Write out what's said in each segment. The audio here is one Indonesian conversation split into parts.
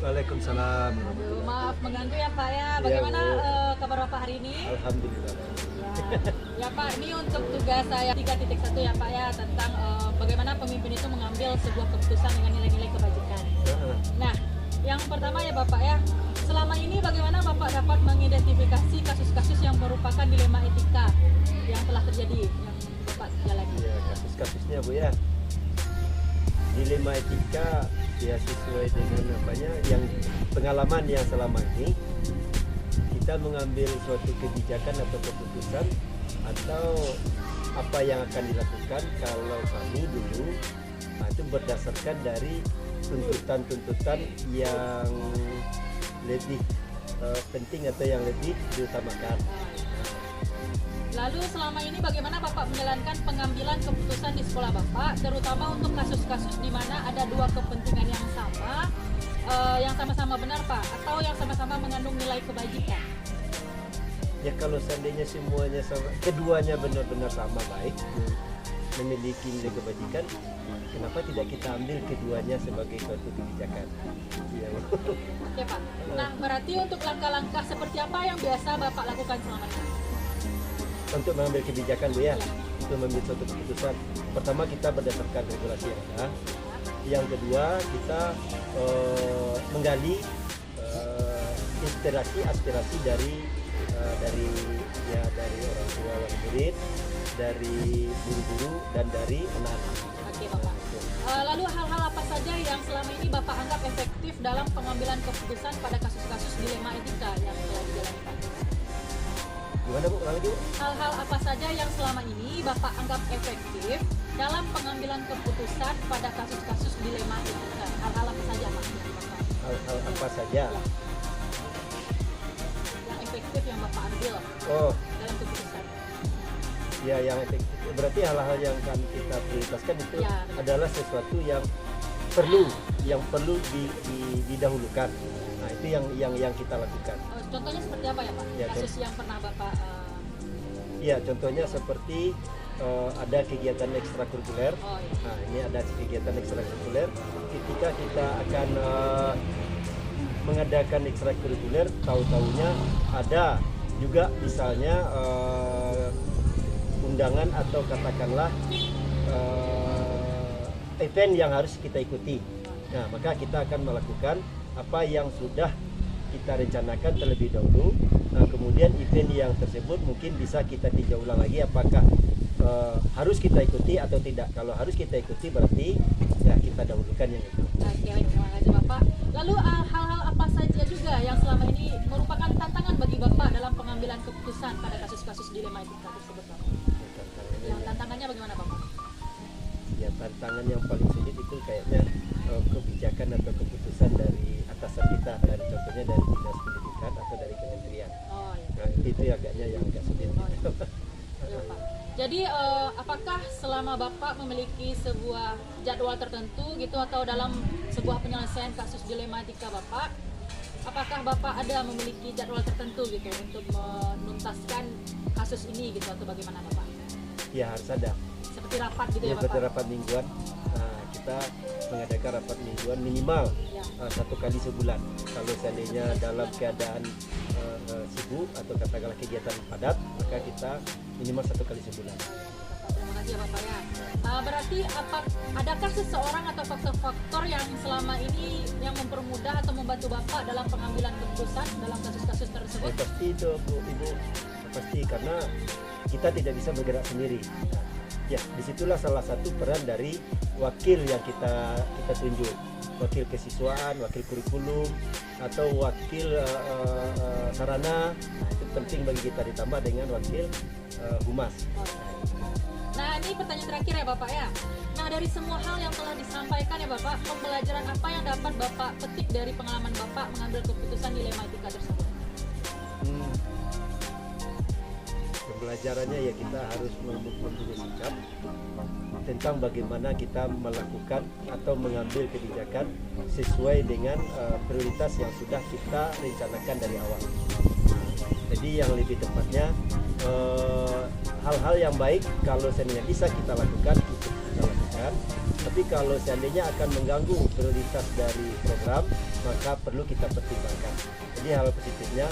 Waalaikumsalam. Aduh, maaf mengganggu ya Pak ya. Bagaimana kabar Bapak hari ini? Alhamdulillah. Ya Pak, ini untuk tugas saya 3.1 ya Pak ya, tentang bagaimana pemimpin itu mengambil sebuah keputusan dengan nilai-nilai kebajikan. Nah, yang pertama ya Bapak ya, selama ini bagaimana Bapak dapat mengidentifikasi kasus-kasus yang merupakan dilema etika yang telah terjadi, yang Bapak jalani? Ya, kasus-kasusnya Bu ya. Dilema etika ya sesuai dengan apanya yang pengalaman yang selama ini kita mengambil suatu kebijakan atau keputusan atau apa yang akan dilakukan kalau kami dulu itu berdasarkan dari tuntutan-tuntutan yang lebih penting atau yang lebih diutamakan. Lalu selama ini bagaimana Bapak menjalankan pengambilan keputusan di sekolah Bapak, terutama untuk kasus-kasus di mana ada dua kepentingan yang sama-sama benar Pak, atau yang sama-sama mengandung nilai kebajikan? Ya kalau seandainya semuanya sama, keduanya benar-benar sama baik, memiliki nilai kebajikan, kenapa tidak kita ambil keduanya sebagai suatu kebijakan? Ya. Oke Pak. Nah berarti untuk langkah-langkah seperti apa yang biasa Bapak lakukan selama ini? Untuk mengambil kebijakan Bu ya, untuk mengambil suatu keputusan, pertama kita berdasarkan regulasi yang ada. Yang kedua kita menggali inspirasi aspirasi dari orang tua wali murid, dari guru-guru dan dari anak-anak. Oke Bapak. Lalu hal-hal apa saja yang selama ini Bapak anggap efektif dalam pengambilan keputusan pada kasus-kasus dilema etika yang telah dijalani Pak? Gimana Bu? Lagi Bu? Hal-hal apa saja yang selama ini Bapak anggap efektif dalam pengambilan keputusan pada kasus-kasus dilema etika? Hal-hal apa saja Pak? Hal-hal apa saja? Yang efektif yang Bapak ambil dalam keputusan. Ya, yang efektif. Berarti hal-hal yang akan kita prioritaskan itu Ya, adalah sesuatu yang perlu didahulukan. Nah, itu yang kita lakukan. Contohnya seperti apa ya Pak? Ya, Kasus yang pernah Bapak Ya, contohnya seperti ada kegiatan ekstrakurikuler. iya. Nah, ini ada kegiatan ekstrakurikuler. Ketika kita akan mengadakan ekstrakurikuler, tahu-tahunya ada juga misalnya undangan atau katakanlah event yang harus kita ikuti. Nah, maka kita akan melakukan apa yang sudah kita rencanakan terlebih dahulu. Nah, kemudian event yang tersebut mungkin bisa kita tinjau ulang lagi apakah harus kita ikuti atau tidak. Kalau harus kita ikuti berarti ya kita dahulukan yang itu. Oke, terima kasih Bapak. Lalu hal-hal apa saja juga yang selama ini merupakan tantangan bagi Bapak dalam pengambilan keputusan pada kasus-kasus dilema etika tersebut Bapak? Yang tantangannya bagaimana Bapak? Ya, tantangan yang paling sulit itu kayaknya kebijakan atau keputusan dari atasan kita, dari contohnya dari dinas pendidikan atau dari kementerian. Oh iya. Nah, itu agaknya yang agak sulit. Ya, Pak. Jadi apakah selama Bapak memiliki sebuah jadwal tertentu gitu atau dalam sebuah penyelesaian kasus dilema etika Bapak, apakah Bapak ada memiliki jadwal tertentu gitu untuk menuntaskan kasus ini gitu atau bagaimana Bapak? Ya, harus ada. Seperti rapat gitu ya, Seperti Bapak? rapat mingguan. Nah, kita mengadakan rapat mingguan minimal Ya. 1 kali sebulan. Kalau seandainya dalam keadaan sibuk atau katakanlah kegiatan padat, maka kita minimal 1 kali sebulan. Terima kasih ya Bapak ya. Berarti adakah seseorang atau faktor-faktor yang selama ini yang mempermudah atau membantu Bapak dalam pengambilan keputusan dalam kasus-kasus tersebut? Ya, pasti itu Bu, Ibu, pasti karena kita tidak bisa bergerak sendiri. Nah, ya, disitulah salah satu peran dari wakil yang kita tunjuk, wakil kesiswaan, wakil kurikulum, atau wakil sarana. Nah, itu penting bagi kita, ditambah dengan wakil humas. Nah ini pertanyaan terakhir ya Bapak ya. Nah dari semua hal yang telah disampaikan ya Bapak, pembelajaran apa yang dapat Bapak petik dari pengalaman Bapak mengambil keputusan dilema etika tersebut? Pembelajarannya ya kita harus mempunyai sikap tentang bagaimana kita melakukan atau mengambil kebijakan sesuai dengan prioritas yang sudah kita rencanakan dari awal. Jadi yang lebih tepatnya hal-hal yang baik kalau seandainya bisa kita lakukan, itu kita lakukan. Tapi kalau seandainya akan mengganggu prioritas dari program, maka perlu kita pertimbangkan. Jadi hal positifnya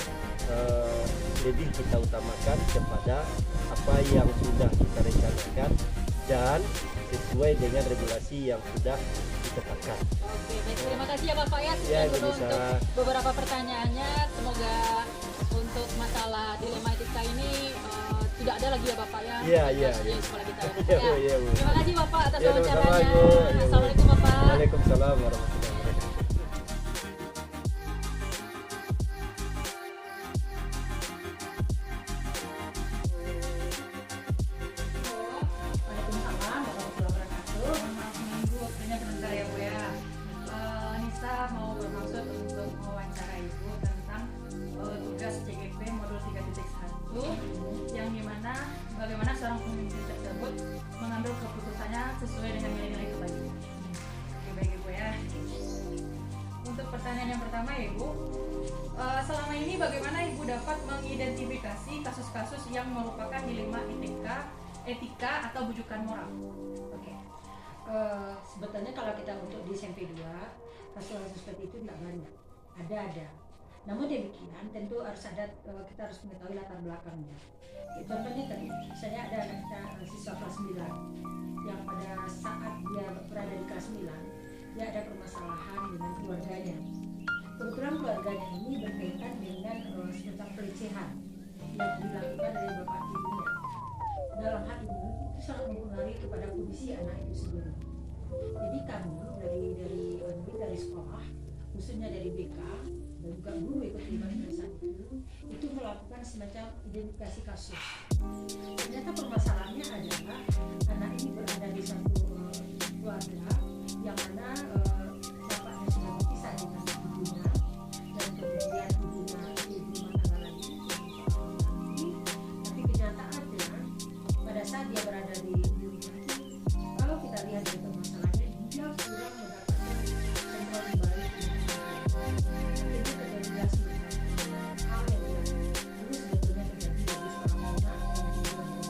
lebih kita utamakan kepada apa yang sudah kita rencanakan dan sesuai dengan regulasi yang sudah ditetapkan. Oke, baik, terima kasih ya Bapak ya. Ya, Sekian dulu bisa. untuk beberapa pertanyaannya. Semoga untuk masalah dilema etika ini tidak ada lagi ya Bapak ya. Iya, iya, Di iya. sekolah kita ya, Bapak, Iya, ya. iya, Bu. Terima kasih Bapak atas Ya, sama-sama, wawancaranya. Ibu. Ya, Bu. Assalamualaikum Bapak. Waalaikumsalam warahmatullahi wabarakatuh. Waalaikumsalam warahmatullahi wabarakatuh. Maaf menunggu waktunya sebentar ya Bu ya. Nisa mau bermaksud untuk mewawancara Ibu tentang tugas CGP modul 3.1 yang dimana bagaimana seorang pemimpin tersebut mengambil keputusannya sesuai dengan nilai-nilai kebajikan. Oke, baik Ibu ya. Untuk pertanyaan yang pertama ya Ibu, selama ini bagaimana Ibu dapat mengidentifikasi kasus-kasus yang merupakan dilema etika atau bujukan moral? Oke. Sebetulnya kalau kita untuk di SMP 2 kasus seperti itu tidak banyak. Ada. Namun demikian tentu harus ada, kita harus mengetahui latar belakangnya. Contohnya tadi, misalnya ada anak kita siswa kelas 9 yang pada saat dia berada di kelas 9 dia ada permasalahan dengan keluarganya. Kebetulan keluarganya ini berkaitan dengan semacam pelecehan yang dilakukan dari bapak ibunya. Dalam hal ini itu sangat mempengaruhi kepada kondisi anak itu sendiri. Jadi kami dari sekolah, khususnya dari BK dan juga guru ikut terlibat pada saat itu melakukan semacam identifikasi kasus. Ternyata permasalahannya adalah anak ini berada di satu keluarga yang mana bapaknya sudah berpisah dengan ibunya dan kemudian ibunya itu di rumah tangga lagi. Tapi kenyataannya pada saat dia berada di rumah itu, kalau kita lihat dari permasalahannya, dia kurang mendapatkan semua kembali. Akhirnya terjadinya semacam hal yang dulu sebetulnya terjadi bagi seorang anak yang hidup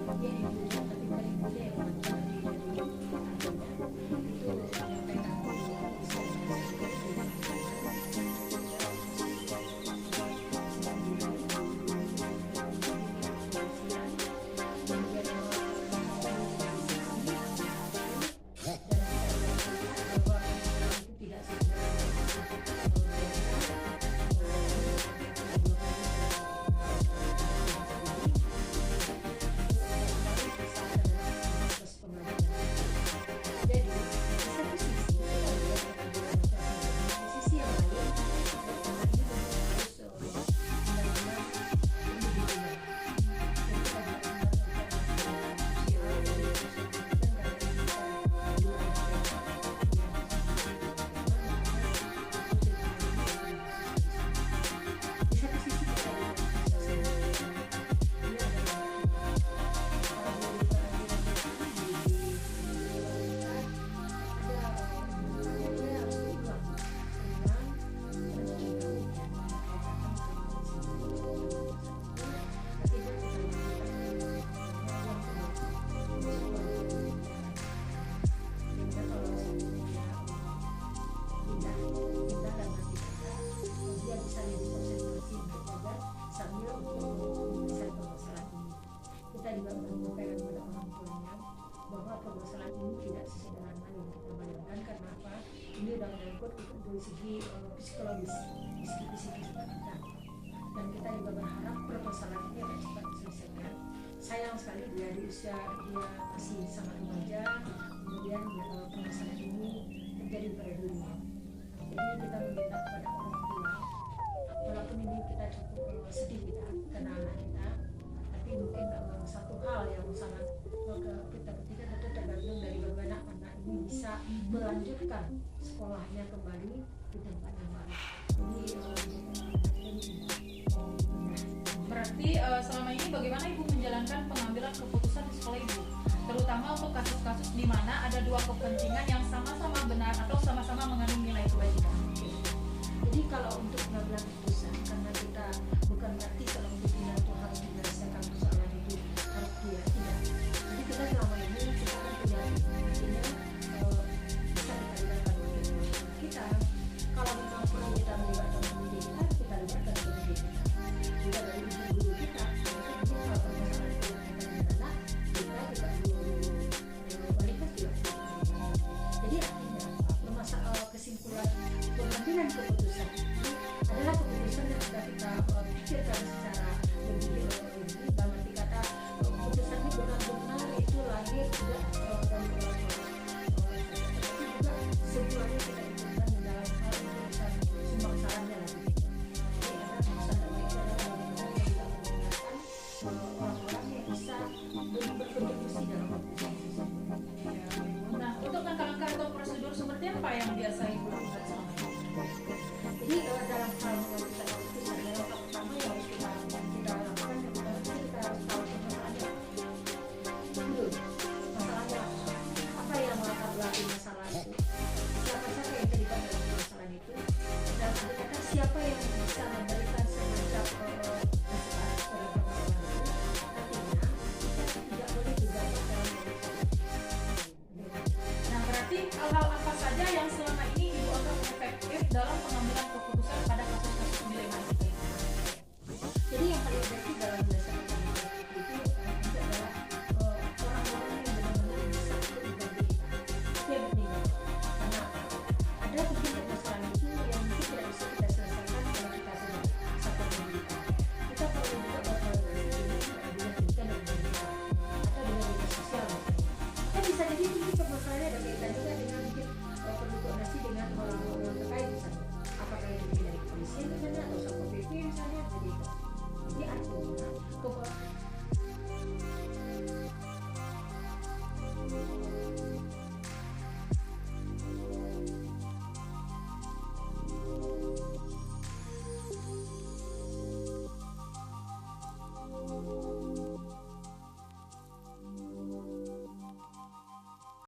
akhirnya itu tidak dari segi psikologis, psikis kita. Dan kita juga berharap permasalahan ini akan cepat diselesaikan. Sayang sekali dia di usia dia masih sangat remaja, kemudian permasalahan ini terjadi pada dirinya. Jadi kita meminta kepada orang tua, walaupun ini kita sedih kita karena anak kita, tapi mungkin satu hal yang sangat kita bertiga tentu tergantung dari bagaimana anak ini bisa melanjutkan sekolahnya kembali di tempat yang baru. Jadi berarti selama ini bagaimana Ibu menjalankan pengambilan keputusan di sekolah Ibu, terutama untuk kasus-kasus di mana ada dua kepentingan yang sama-sama benar atau sama-sama mengandung nilai kebajikan? jadi kalau untuk pengambilan keputusan, karena kita bukan berarti